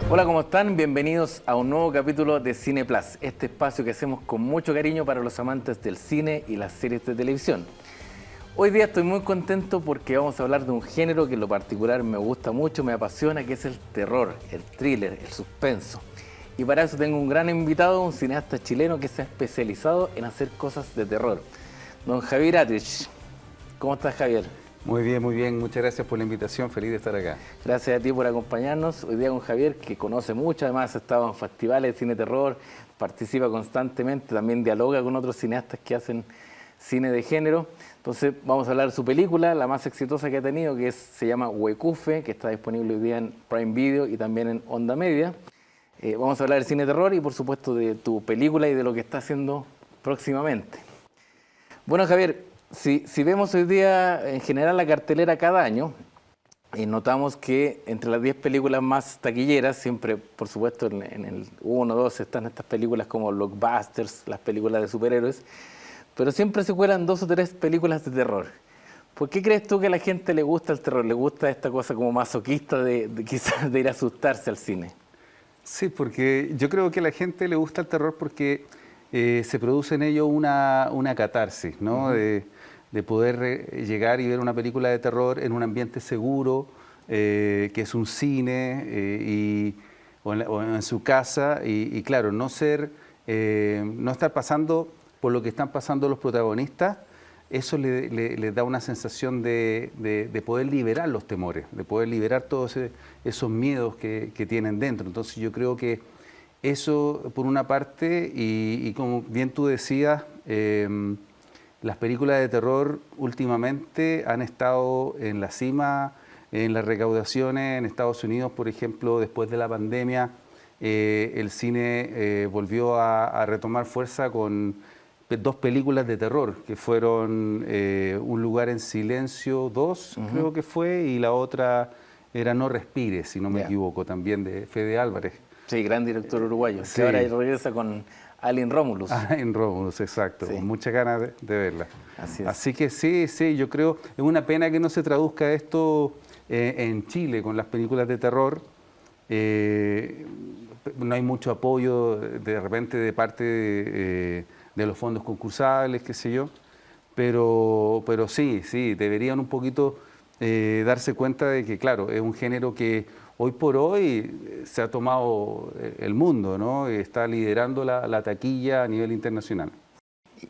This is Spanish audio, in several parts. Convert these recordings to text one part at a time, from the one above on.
Hola, ¿cómo están? Bienvenidos a un nuevo capítulo de Cine Plus, este espacio que hacemos con mucho cariño para los amantes del cine y las series de televisión. Hoy día estoy muy contento porque vamos a hablar de un género que en lo particular me gusta mucho, me apasiona, que es el terror, el thriller, el suspenso. Y para eso tengo un gran invitado, un cineasta chileno que se ha especializado en hacer cosas de terror. Don Javier Atrich. ¿Cómo estás, Javier? Muy bien, muchas gracias por la invitación, feliz de estar acá. Gracias a ti por acompañarnos. Hoy día con Javier, que conoce mucho, además ha estado en festivales de cine de terror, participa constantemente, también dialoga con otros cineastas que hacen cine de género. Entonces vamos a hablar de su película, la más exitosa que ha tenido, que se llama Huecufe, que está disponible hoy día en Prime Video y también en Onda Media. Vamos a hablar del cine de terror y por supuesto de tu película y de lo que está haciendo próximamente. Bueno, Javier, si vemos hoy día en general la cartelera cada año, notamos que entre las 10 películas más taquilleras, siempre por supuesto en el 1 o 2 están estas películas como blockbusters, las películas de superhéroes, pero siempre se cuelan 2 o 3 películas de terror. ¿Por qué crees tú que a la gente le gusta el terror? ¿Le gusta esta cosa como masoquista quizás de ir a asustarse al cine? Sí, porque yo creo que a la gente le gusta el terror porque se produce en ello una catarsis, ¿no? De poder llegar y ver una película de terror en un ambiente seguro, que es un cine, o en su casa, y claro, no estar pasando por lo que están pasando los protagonistas. Eso le da una sensación de poder liberar los temores, de poder liberar todos esos miedos que tienen dentro. Entonces yo creo que eso por una parte, y como bien tú decías, las películas de terror últimamente han estado en la cima en las recaudaciones en Estados Unidos, por ejemplo, después de la pandemia. El cine volvió a retomar fuerza con 2 películas de terror, que fueron Un lugar en silencio 2, creo que fue, y la otra era No respires, si no me equivoco, también de Fede Álvarez. Sí, gran director uruguayo, Sí. que ahora regresa con Alien Romulus. En Romulus, exacto, Sí. con muchas ganas de verla. Así es. Así que sí, yo creo, es una pena que no se traduzca esto en Chile con las películas de terror. No hay mucho apoyo de repente de parte de los fondos concursables, qué sé yo, pero sí, deberían un poquito darse cuenta de que, claro, es un género que hoy por hoy se ha tomado el mundo, ¿no? Está liderando la taquilla a nivel internacional.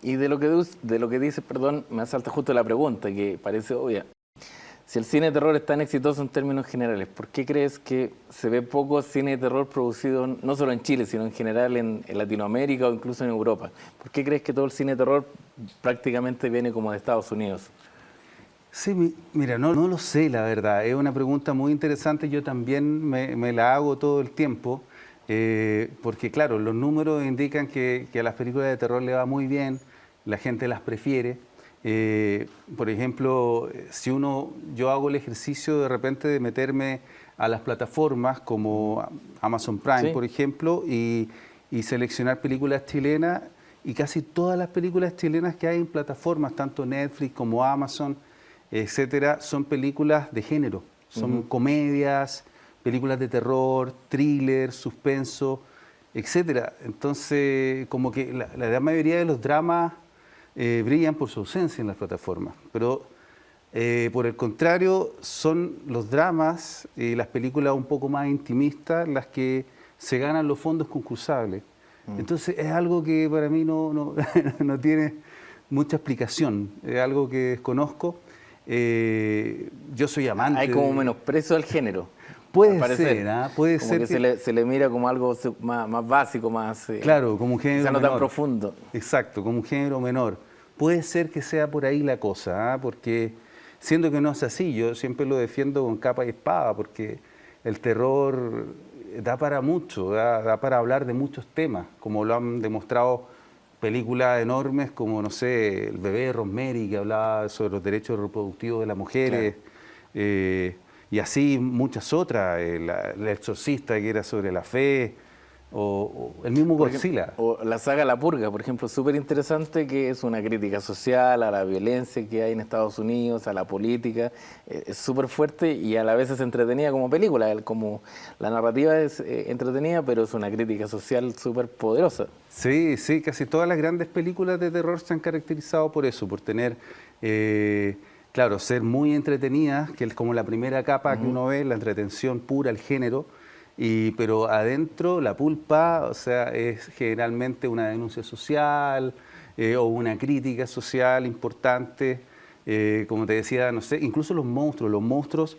Y de lo que dices, perdón, me salta justo la pregunta, que parece obvia. Si el cine de terror es tan exitoso en términos generales, ¿por qué crees que se ve poco cine de terror producido no solo en Chile, sino en general en Latinoamérica o incluso en Europa? ¿Por qué crees que todo el cine de terror prácticamente viene como de Estados Unidos? Sí, mira, no lo sé, la verdad. Es una pregunta muy interesante. Yo también me la hago todo el tiempo, porque claro, los números indican que a las películas de terror le va muy bien, la gente las prefiere. Por ejemplo, yo hago el ejercicio de repente de meterme a las plataformas como Amazon Prime, ¿Sí? por ejemplo, y seleccionar películas chilenas, y casi todas las películas chilenas que hay en plataformas, tanto Netflix como Amazon, etcétera, son películas de género, son comedias, películas de terror, thriller, suspenso, etcétera. Entonces, como que la gran mayoría de los dramas brillan por su ausencia en las plataformas, pero por el contrario, son los dramas y las películas un poco más intimistas las que se ganan los fondos concursables. Entonces es algo que para mí no tiene mucha explicación, es algo que desconozco. Yo soy amante. Hay como menosprecio al género. Puede ser, ¿ah? Puede como ser que se le mira como algo más básico, más claro, como un género quizá no menor. tan profundo. Exacto, como un género menor. Puede ser que sea por ahí la cosa, ¿ah? Porque siendo que no es así, yo siempre lo defiendo con capa y espada, porque el terror da para mucho, da para hablar de muchos temas, como lo han demostrado películas enormes como, no sé, El bebé de Rosemary, que hablaba sobre los derechos reproductivos de las mujeres, claro. Y así muchas otras, El exorcista, que era sobre la fe, o el mismo Godzilla. O la saga La Purga, por ejemplo, súper interesante, que es una crítica social a la violencia que hay en Estados Unidos, a la política. Es súper fuerte y a la vez es entretenida como película. Como la narrativa es entretenida, pero es una crítica social súper poderosa. Sí, sí, casi todas las grandes películas de terror se han caracterizado por eso, por tener, claro, ser muy entretenidas, que es como la primera capa que uno ve, la entretención pura, el género. Pero adentro la pulpa, o sea, es generalmente una denuncia social o una crítica social importante. Como te decía, no sé, incluso los monstruos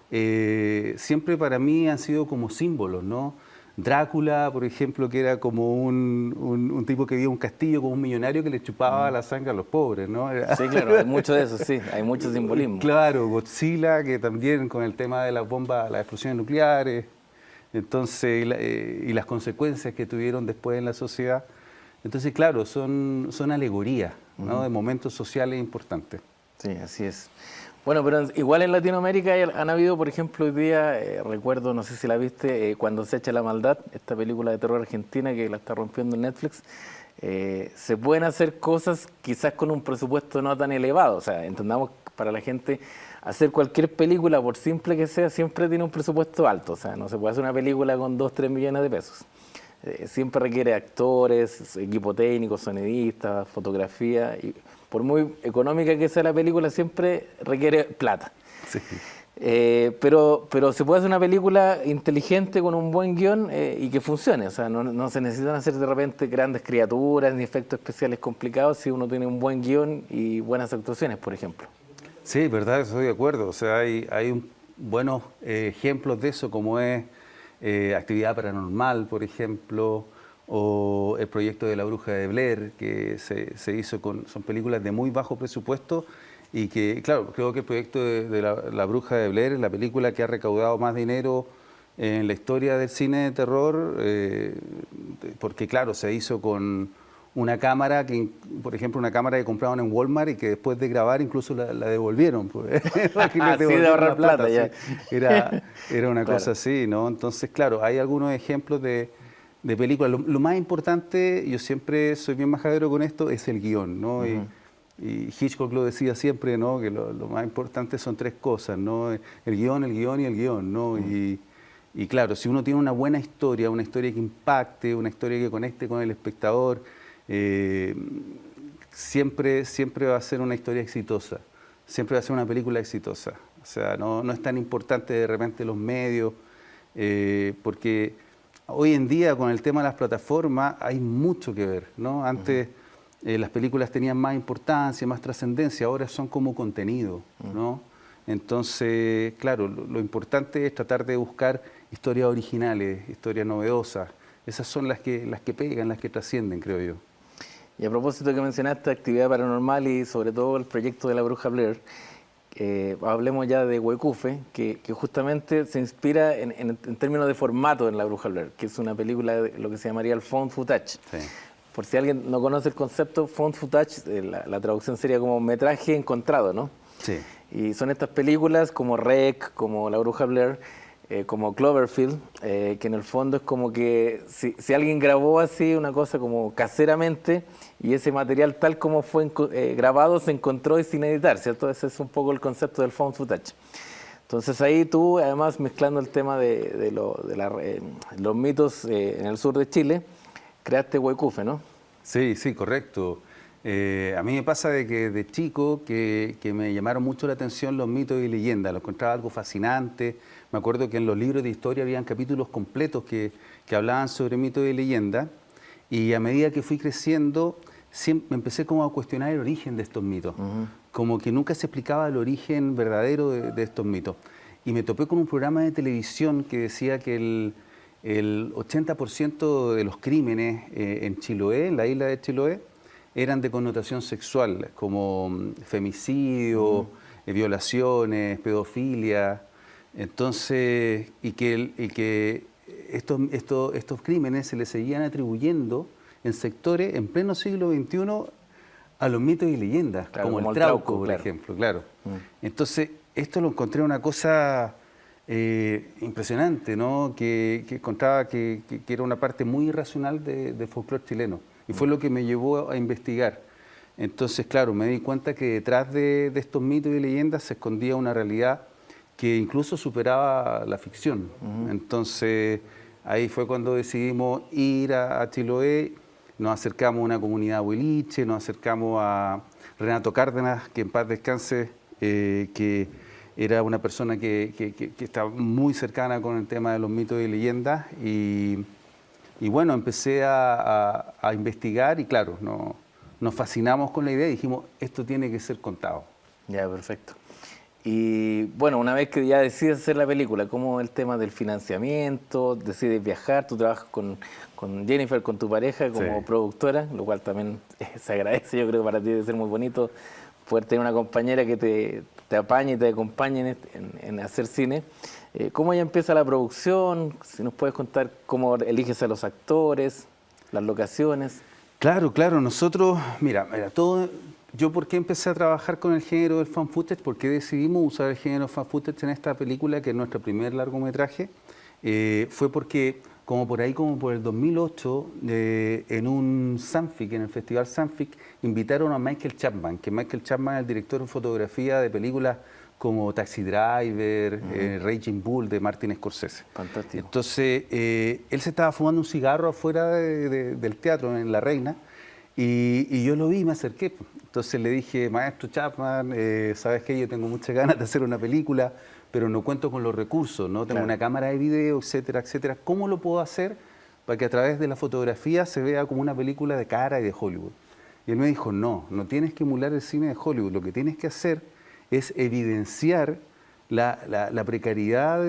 siempre para mí han sido como símbolos, ¿no? Drácula, por ejemplo, que era como un tipo que vivía en un castillo como un millonario que le chupaba la sangre a los pobres, ¿no? Sí, claro, hay mucho de eso, sí, hay mucho simbolismo. Claro, Godzilla, que también con el tema de las bombas, las explosiones nucleares. Entonces, y las consecuencias que tuvieron después en la sociedad. Entonces, claro, son alegorías, ¿no? De momentos sociales importantes. Sí, así es. Bueno, pero igual en Latinoamérica han habido, por ejemplo, hoy día, recuerdo, no sé si la viste, Cuando se echa la maldad, esta película de terror argentina que la está rompiendo en Netflix. Se pueden hacer cosas quizás con un presupuesto no tan elevado, o sea, entendamos para la gente, hacer cualquier película, por simple que sea, siempre tiene un presupuesto alto, o sea, no se puede hacer una película con 2, 3 millones de pesos. Siempre requiere actores, equipo técnico, sonidistas, fotografía, y por muy económica que sea la película, siempre requiere plata. Sí. Pero se puede hacer una película inteligente con un buen guión y que funcione. O sea, no se necesitan hacer de repente grandes criaturas ni efectos especiales complicados si uno tiene un buen guión y buenas actuaciones, por ejemplo. Sí, verdad, estoy de acuerdo. O sea, hay buenos ejemplos de eso, como es Actividad Paranormal, por ejemplo, o el proyecto de La Bruja de Blair, que se hizo son películas de muy bajo presupuesto. Y que, claro, creo que el proyecto de la Bruja de Blair es la película que ha recaudado más dinero en la historia del cine de terror, porque, claro, se hizo con una cámara, por ejemplo, una cámara que compraron en Walmart y que después de grabar incluso la devolvieron. Pues. Así de ahorrar plata ya. Sí. Era una cosa así, ¿no? Entonces, claro, hay algunos ejemplos de películas. Lo más importante, yo siempre soy bien majadero con esto, es el guión, ¿no? Y Hitchcock lo decía siempre, ¿no? Que lo más importante son 3 cosas, ¿no? El guión y el guión, ¿no? Y claro, si uno tiene una buena historia, una historia que impacte, una historia que conecte con el espectador, siempre va a ser una historia exitosa, siempre va a ser una película exitosa. O sea, no es tan importante de repente los medios, porque hoy en día con el tema de las plataformas hay mucho que ver, ¿no? Antes las películas tenían más importancia, más trascendencia, ahora son como contenido, ¿no? Entonces, claro, lo importante es tratar de buscar historias originales, historias novedosas. Esas son las que pegan, las que trascienden, creo yo. Y a propósito que mencionaste Actividad Paranormal y sobre todo el proyecto de La Bruja Blair, hablemos ya de Huecufe, que justamente se inspira en términos de formato en La Bruja Blair, que es una película de lo que se llamaría el found footage. Sí. Por si alguien no conoce el concepto, found footage, la traducción sería como metraje encontrado, ¿no? Sí. Y son estas películas como Rec, como La Bruja Blair, como Cloverfield, que en el fondo es como que si alguien grabó así una cosa como caseramente y ese material tal como fue grabado se encontró y sin editar, ¿cierto? Ese es un poco el concepto del found footage. Entonces ahí tú, además mezclando el tema de los mitos en el sur de Chile, creaste Huecufe, ¿no? Sí, correcto. A mí me pasa de que de chico que me llamaron mucho la atención los mitos y leyendas, los encontraba algo fascinante. Me acuerdo que en los libros de historia habían capítulos completos que hablaban sobre mitos y leyendas, y a medida que fui creciendo me empecé como a cuestionar el origen de estos mitos, como que nunca se explicaba el origen verdadero de estos mitos. Y me topé con un programa de televisión que decía que el 80% de los crímenes en Chiloé, en la isla de Chiloé, eran de connotación sexual, como femicidio, violaciones, pedofilia. Entonces, y que estos crímenes se les seguían atribuyendo en sectores en pleno siglo XXI a los mitos y leyendas, claro, como el Trauco, por ejemplo, claro. Entonces, esto lo encontré una cosa impresionante, ¿no? Que encontraba que era una parte muy irracional del folclore chileno. Y fue lo que me llevó a investigar. Entonces, claro, me di cuenta que detrás de estos mitos y leyendas se escondía una realidad que incluso superaba la ficción. Entonces, ahí fue cuando decidimos ir a Chiloé, nos acercamos a una comunidad huiliche, nos acercamos a Renato Cárdenas, que en paz descanse, que era una persona que estaba muy cercana con el tema de los mitos y leyendas. Y bueno, empecé a investigar y claro, nos fascinamos con la idea y dijimos, esto tiene que ser contado. Ya, perfecto. Y bueno, una vez que ya decides hacer la película, ¿cómo el tema del financiamiento? ¿Decides viajar? Tú trabajas con Jennifer, con tu pareja, como productora, lo cual también se agradece. Yo creo que para ti debe ser muy bonito poder tener una compañera que te apañe y te acompañe en hacer cine. ¿Cómo ya empieza la producción? Si nos puedes contar cómo eliges a los actores, las locaciones. Claro, nosotros, mira, yo por qué empecé a trabajar con el género del fan footage, por qué decidimos usar el género fan footage en esta película, que es nuestro primer largometraje, fue porque como por el 2008, en un Sanfic, en el Festival Sanfic, invitaron a Michael Chapman, que Michael Chapman es el director de fotografía de películas como Taxi Driver, Raging Bull de Martin Scorsese. Fantástico. Entonces, él se estaba fumando un cigarro afuera del teatro, en La Reina, y yo lo vi y me acerqué. Entonces le dije, maestro Chapman, ¿sabes qué? Yo tengo muchas ganas de hacer una película, pero no cuento con los recursos, ¿no? Tengo una cámara de video, etcétera, etcétera. ¿Cómo lo puedo hacer para que a través de la fotografía se vea como una película de cara y de Hollywood? Y él me dijo, no tienes que emular el cine de Hollywood, lo que tienes que hacer es evidenciar la precariedad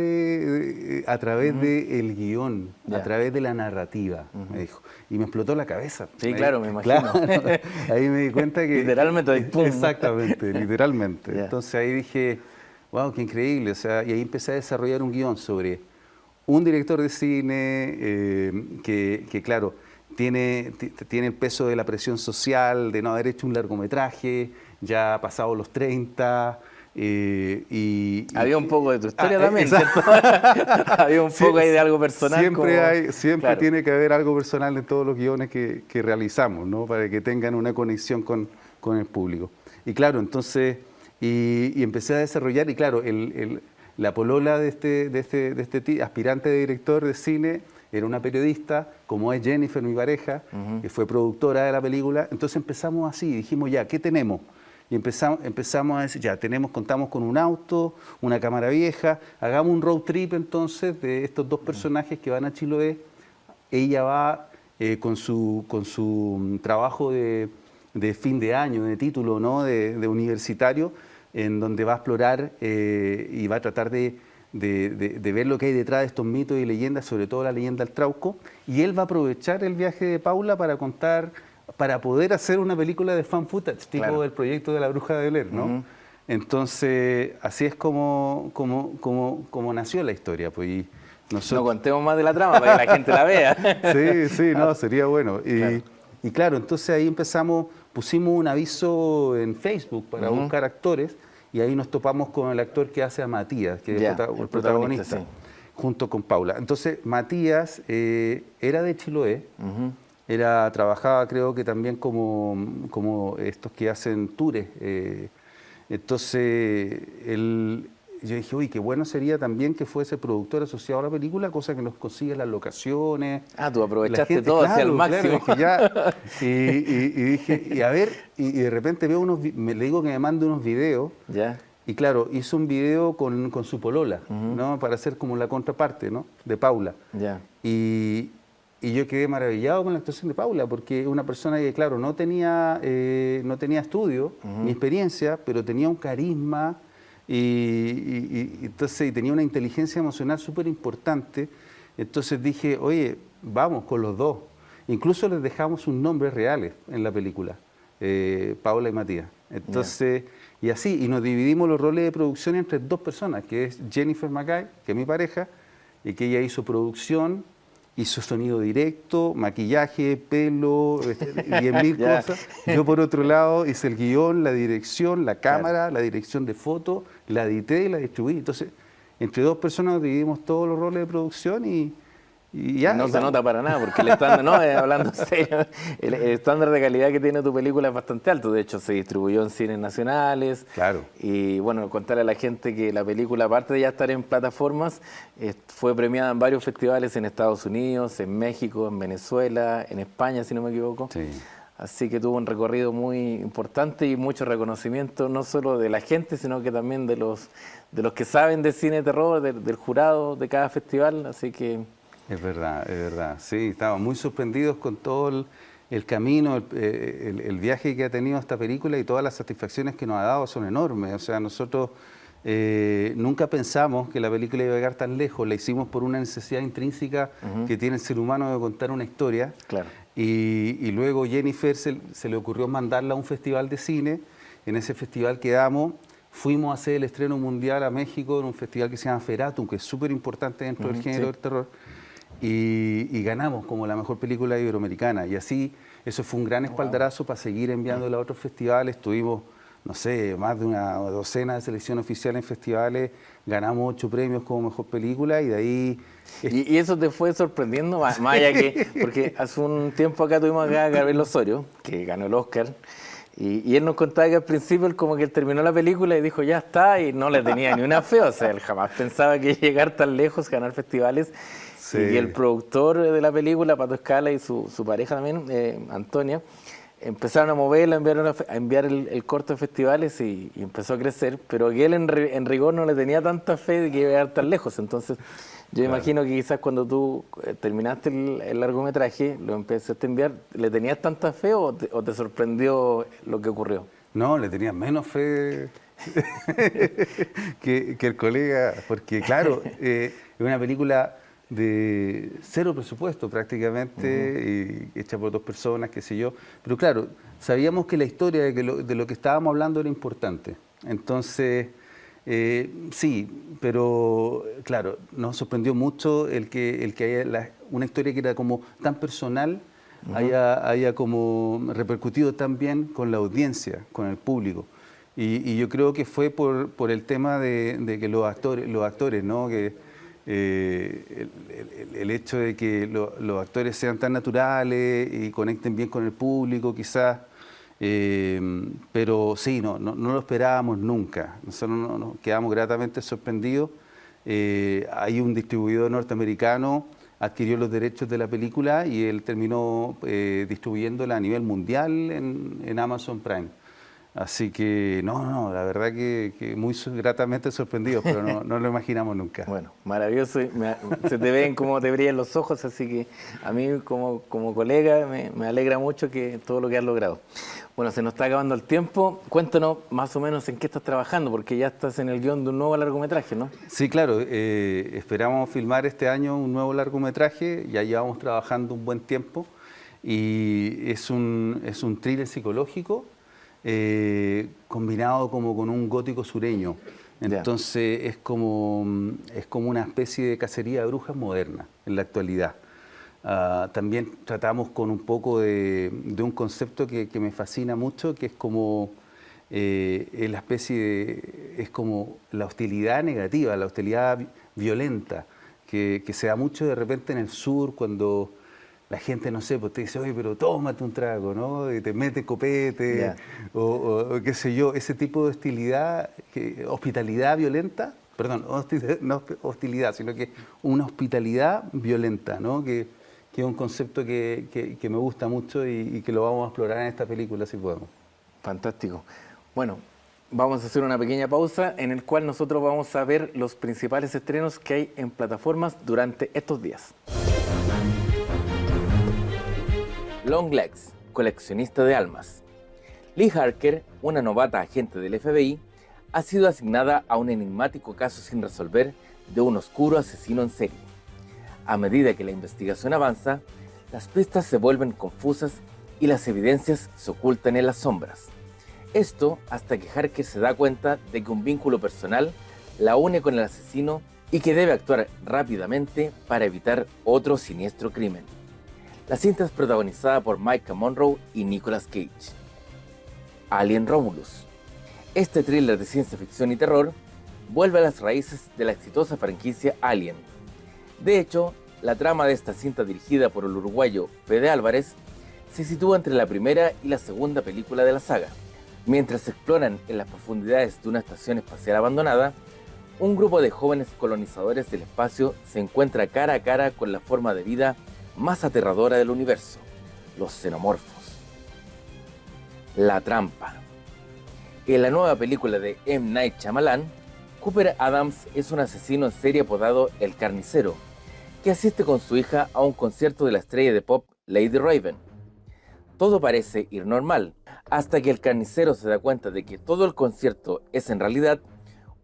a través del guión, a través de la narrativa, me dijo. Y me explotó la cabeza. Sí, claro, me imagino. Claro, ahí me di cuenta que... Literalmente, pum. Exactamente, literalmente. Entonces ahí dije, wow, qué increíble. O sea, y ahí empecé a desarrollar un guión sobre un director de cine que claro, tiene el peso de la presión social, de no haber hecho un largometraje, ya pasado los 30. Había un poco de tu historia también, ¿cierto? Había un poco ahí de algo personal. Siempre tiene que haber algo personal en todos los guiones que realizamos, ¿no? Para que tengan una conexión con el público. Y claro, entonces, y empecé a desarrollar, y claro, la polola de este aspirante de director de cine era una periodista, como es Jennifer, mi pareja, que fue productora de la película. Entonces empezamos así, dijimos ya, ¿qué tenemos? Y empezamos a decir, ya, contamos con un auto, una cámara vieja, hagamos un road trip entonces de estos dos personajes que van a Chiloé. Ella va con su trabajo de fin de año, de título, ¿no? de universitario, en donde va a explorar y va a tratar de ver lo que hay detrás de estos mitos y leyendas, sobre todo la leyenda del Trauco. Y él va a aprovechar el viaje de Paula para poder hacer una película de fan footage, tipo el proyecto de La Bruja de Blair, ¿no? Entonces, así es como nació la historia. Pues, y no contemos más de la trama para que la gente la vea. Sí, no, sería bueno. Y claro, entonces ahí pusimos un aviso en Facebook para buscar actores, y ahí nos topamos con el actor que hace a Matías, que es el protagonista, junto con Paula. Entonces, Matías era de Chiloé, trabajaba creo que también como estos que hacen tours. Entonces, yo dije, uy, qué bueno sería también que fuese productor asociado a la película, cosa que nos consigue las locaciones. Tú aprovechaste todo hacia el máximo. Claro, dije, y dije, y a ver, y de repente veo le digo que me mande unos videos. Ya. Y claro, hizo un video con su polola, ¿no? Para hacer como la contraparte, ¿no? De Paula. Ya. Y yo quedé maravillado con la actuación de Paula, porque es una persona que, claro, no tenía estudio ni experiencia, pero tenía un carisma entonces tenía una inteligencia emocional súper importante. Entonces dije, oye, vamos con los dos. Incluso les dejamos sus nombres reales en la película, Paula y Matías. Entonces, y así, y nos dividimos los roles de producción entre dos personas, que es Jennifer Mackay, que es mi pareja, y que ella hizo producción, hizo sonido directo, maquillaje, pelo, 10.000 cosas. Yo, por otro lado, hice el guión, la dirección, la cámara, la dirección de foto, la edité y la distribuí. Entonces, entre dos personas dividimos todos los roles de producción y ya. No se nota para nada, porque el estándar, no, hablando en serio, el estándar de calidad que tiene tu película es bastante alto. De hecho, se distribuyó en cines nacionales. Claro. Y bueno, contarle a la gente que la película, aparte de ya estar en plataformas, fue premiada en varios festivales en Estados Unidos, en México, en Venezuela, en España, si no me equivoco. Sí. Así que tuvo un recorrido muy importante y mucho reconocimiento, no solo de la gente, sino que también de los que saben de cine de terror, del jurado de cada festival. Así que... Es verdad. Sí, estamos muy sorprendidos con todo el camino, el viaje que ha tenido esta película, y todas las satisfacciones que nos ha dado son enormes. O sea, nosotros nunca pensamos que la película iba a llegar tan lejos. La hicimos por una necesidad intrínseca que tiene el ser humano de contar una historia. Claro. Y luego Jennifer se le ocurrió mandarla a un festival de cine. En ese festival quedamos. Fuimos a hacer el estreno mundial a México en un festival que se llama Feratum, que es súper importante dentro del género del terror. Y ganamos como la mejor película iberoamericana. Y así, eso fue un gran espaldarazo para seguir enviándola a otros festivales. Tuvimos, no sé, más de una docena de selección oficial en festivales. Ganamos 8 premios como mejor película y de ahí... ¿Y eso te fue sorprendiendo? Más allá que... Porque hace un tiempo acá tuvimos acá a Gabriel Osorio, que ganó el Oscar. Y él nos contaba que al principio él como que él terminó la película y dijo, ya está, y no le tenía ni una fe. O sea, él jamás pensaba que llegar tan lejos, ganar festivales. Sí. Y el productor de la película, Pato Escala, y su pareja también, Antonia, empezaron a moverla, a enviar el corto a festivales y empezó a crecer, pero que él en rigor no le tenía tanta fe de que iba a llegar tan lejos. Entonces, yo imagino que quizás cuando tú terminaste el largometraje, lo empezaste a enviar, ¿le tenías tanta fe o te sorprendió lo que ocurrió? No, le tenía menos fe que el colega, porque claro, es una película de cero presupuesto prácticamente, y hecha por 2 personas, qué sé yo. Pero claro, sabíamos que la historia de lo que estábamos hablando era importante. Entonces, sí, pero claro, nos sorprendió mucho el que haya una historia que era como tan personal, haya como repercutido tan bien con la audiencia, con el público. Y yo creo que fue por el tema de que los actores, ¿no? Que, el hecho de que los actores sean tan naturales y conecten bien con el público, quizás, pero sí, no lo esperábamos nunca. Nosotros nos quedamos gratamente sorprendidos. Hay un distribuidor norteamericano, adquirió los derechos de la película y él terminó distribuyéndola a nivel mundial en Amazon Prime. Así que, la verdad que muy gratamente sorprendidos, pero no lo imaginamos nunca. Bueno, maravilloso, se te ven como te brillan los ojos, así que a mí como colega me alegra mucho que todo lo que has logrado. Bueno, se nos está acabando el tiempo, cuéntanos más o menos en qué estás trabajando, porque ya estás en el guión de un nuevo largometraje, ¿no? Sí, claro, esperamos filmar este año un nuevo largometraje, ya llevamos trabajando un buen tiempo, y es un thriller psicológico, combinado como con un gótico sureño. Entonces es como una especie de cacería de brujas moderna en la actualidad. También tratamos con un poco de un concepto que me fascina mucho, que es como es como la hostilidad negativa, la hostilidad violenta, que se da mucho de repente en el sur cuando la gente, no sé, pues te dice, oye, pero tómate un trago, ¿no? Y te mete copete, o qué sé yo, ese tipo de hostilidad, hospitalidad violenta, perdón, no hostilidad, sino que una hospitalidad violenta, ¿no? Que es un concepto que me gusta mucho y que lo vamos a explorar en esta película si podemos. Fantástico. Bueno, vamos a hacer una pequeña pausa en el cual nosotros vamos a ver los principales estrenos que hay en plataformas durante estos días. Longlegs, coleccionista de almas. Lee Harker, una novata agente del FBI, ha sido asignada a un enigmático caso sin resolver de un oscuro asesino en serie. A medida que la investigación avanza, las pistas se vuelven confusas y las evidencias se ocultan en las sombras. Esto hasta que Harker se da cuenta de que un vínculo personal la une con el asesino y que debe actuar rápidamente para evitar otro siniestro crimen. La cinta es protagonizada por Maika Monroe y Nicolas Cage. Alien Romulus. Este thriller de ciencia ficción y terror vuelve a las raíces de la exitosa franquicia Alien. De hecho, la trama de esta cinta, dirigida por el uruguayo Fede Álvarez, se sitúa entre la primera y la segunda película de la saga. Mientras se exploran en las profundidades de una estación espacial abandonada, un grupo de jóvenes colonizadores del espacio se encuentra cara a cara con la forma de vida más aterradora del universo, los xenomorfos. La trampa. En la nueva película de M. Night Shyamalan, Cooper Adams es un asesino en serie apodado El Carnicero, que asiste con su hija a un concierto de la estrella de pop Lady Raven. Todo parece ir normal, hasta que el carnicero se da cuenta de que todo el concierto es en realidad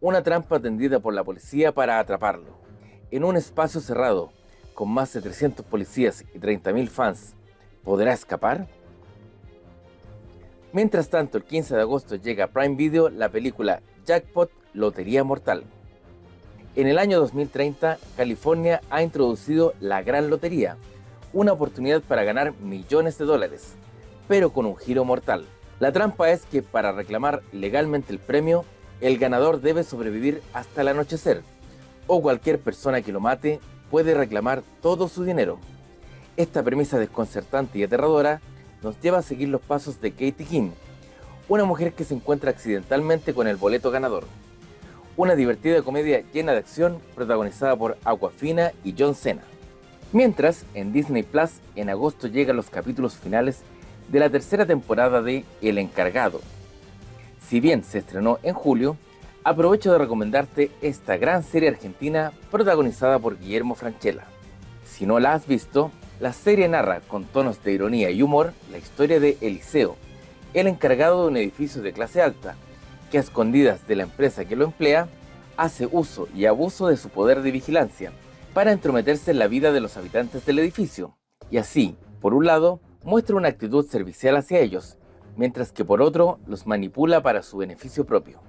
una trampa tendida por la policía para atraparlo. En un espacio cerrado, con más de 300 policías y 30.000 fans, ¿podrá escapar? Mientras tanto, el 15 de agosto llega a Prime Video la película Jackpot, Lotería Mortal. En el año 2030, California ha introducido la Gran Lotería, una oportunidad para ganar millones de dólares, pero con un giro mortal. La trampa es que para reclamar legalmente el premio, el ganador debe sobrevivir hasta el anochecer, o cualquier persona que lo mate puede reclamar todo su dinero. Esta premisa desconcertante y aterradora nos lleva a seguir los pasos de Katie Kim, una mujer que se encuentra accidentalmente con el boleto ganador. Una divertida comedia llena de acción protagonizada por Awkwafina y John Cena. Mientras, en Disney Plus, en agosto llegan los capítulos finales de la tercera temporada de El Encargado. Si bien se estrenó en julio, aprovecho de recomendarte esta gran serie argentina protagonizada por Guillermo Francella. Si no la has visto, la serie narra con tonos de ironía y humor la historia de Eliseo, el encargado de un edificio de clase alta, que a escondidas de la empresa que lo emplea, hace uso y abuso de su poder de vigilancia para entrometerse en la vida de los habitantes del edificio, y así, por un lado, muestra una actitud servicial hacia ellos, mientras que por otro los manipula para su beneficio propio.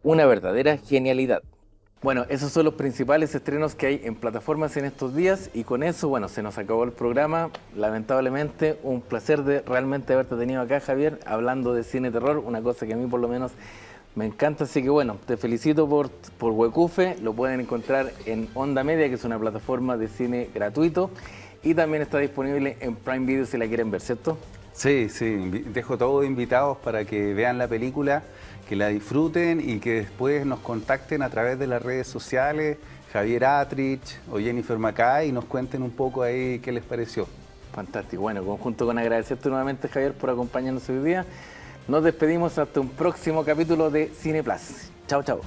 Una verdadera genialidad. Bueno, esos son los principales estrenos que hay en plataformas en estos días, y con eso, bueno, se nos acabó el programa. Lamentablemente, un placer de realmente haberte tenido acá, Javier, hablando de cine terror, una cosa que a mí por lo menos me encanta. Así que bueno, te felicito por Huecufe. Lo pueden encontrar en Onda Media, que es una plataforma de cine gratuito, y también está disponible en Prime Video si la quieren ver, ¿cierto? Sí, dejo todos invitados para que vean la película, que la disfruten y que después nos contacten a través de las redes sociales, Javier Atrich o Jennifer Mackay, y nos cuenten un poco ahí qué les pareció. Fantástico. Bueno, conjunto con agradecerte nuevamente, Javier, por acompañarnos hoy día. Nos despedimos hasta un próximo capítulo de Cine Plus. Chao, chao.